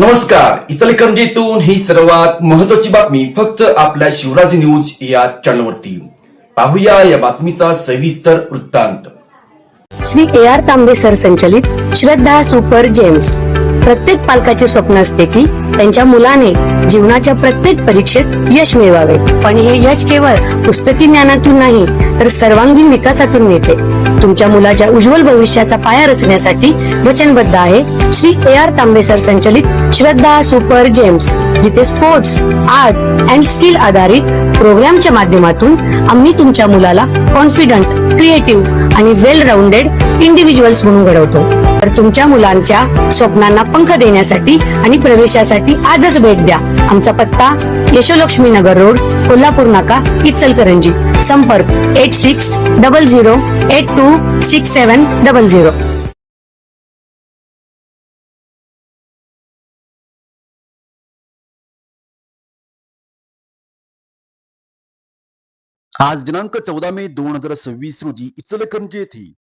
नमस्कार. इचलकरंजीतून ही सर्वात महत्त्वाची बातमी फक्त आपल्या शिवराज न्यूज या चॅनलवरती. पाहूया या बातमीचा सविस्तर वृत्तांत. श्री AR तांबे सर संचलित श्रद्धा सुपर जेम्स. प्रत्येक पालकाचे स्वप्न असते की त्यांच्या मुलाने जीवनाच्या प्रत्येक परीक्षेत यश मिळवावे, पण हे यश केवळ पुस्तकी ज्ञानातून नाही तर सर्वांगीण विकासातून मिळते. तुमच्या मुलाच्या उज्ज्वल भविष्याचा पाया रचण्यासाठी वचनबद्ध आहे श्री AR तांबे सर संचलित श्रद्धा सुपर जेम्स, जिथे स्पोर्ट्स, आर्ट अँड स्किल आधारित प्रोग्रामच्या माध्यमातून आम्ही तुमच्या मुलाला कॉन्फिडंट, क्रिएटिव्ह आणि वेल राऊंडेड इंडिव्हिज्युअल्स म्हणून घडवतो. तर तुमच्या मुलांच्या स्वप्नांना पंख देण्यासाठी आणि प्रवेशासाठी आजच भेट द्या. आमचा पत्ता यशोलक्ष्मी नगर रोड, कोल्हापूर नाका, इचलकरंजी. संपर्क 8600826700. आज दिनांक 14 मे 2026 रोजी इचलकरंजी येथे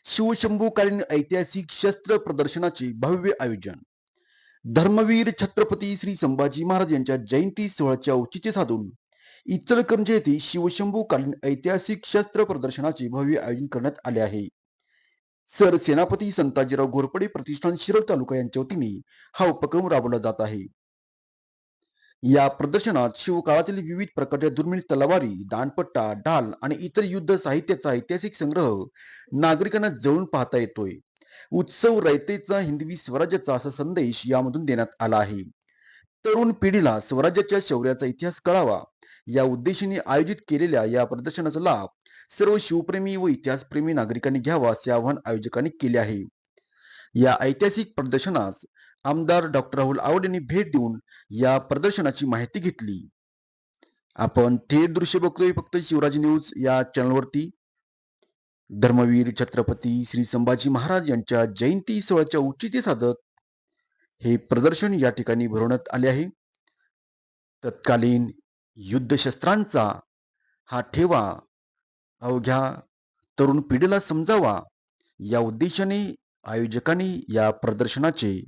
शिवशंभूकालीन ऐतिहासिक शस्त्र प्रदर्शनाचे भव्य आयोजन. धर्मवीर छत्रपती श्री संभाजी महाराज यांच्या जयंती सोहळ्याचे औचित्य साधून इचलकरंजी येथे शिवशंभूकालीन ऐतिहासिक शस्त्र प्रदर्शनाचे भव्य आयोजन करण्यात आले आहे. सर सेनापती संताजीराव घोरपडे प्रतिष्ठान शिरोळ तालुका यांच्या वतीने हा उपक्रम राबवला जात आहे. या प्रदर्शनात शिवकाळातील विविध प्रकारच्या दुर्मिळ तलवारी, दांडपट्टा, ढाल आणि इतर युद्ध साहित्याचा ऐतिहासिक संग्रह नागरिकांना जवळून पाहता येतोय. उत्सव रयतेचा हिंदवी स्वराज्याचा असा संदेश यामधून देण्यात आला आहे. तरुण पिढीला स्वराज्याच्या शौर्याचा इतिहास कळावा या उद्देशाने आयोजित केलेल्या या प्रदर्शनाचा लाभ सर्व शिवप्रेमी व इतिहासप्रेमी नागरिकांनी घ्यावा असे आवाहन आयोजकांनी केले आहे. या ऐतिहासिक प्रदर्शनास आमदार डॉक्टर राहुल आवड यांनी भेट देऊन या प्रदर्शनाची माहिती घेतली. आपण थेट दृश्य बघतोय फक्त शिवराज न्यूज या चॅनलवरती. धर्मवीर छत्रपती श्री संभाजी महाराज यांच्या जयंती सोहळ्याच्या औचित्य साधत हे प्रदर्शन या ठिकाणी भरवण्यात आले आहे. तत्कालीन युद्धशस्त्रांचा हा ठेवा अवघ्या तरुण पिढीला समजावा या उद्देशाने आयोजकांनी या प्रदर्शनाचे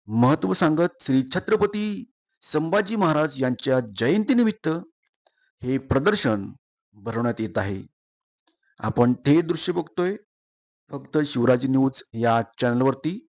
महत्व सांगत श्री छत्रपती संभाजी महाराज यांच्या जयंतीनिमित्त हे प्रदर्शन भरवण्यात येत आहे. आपण ते दृश्य बघतोय फक्त शिवराज न्यूज या चॅनलवरती.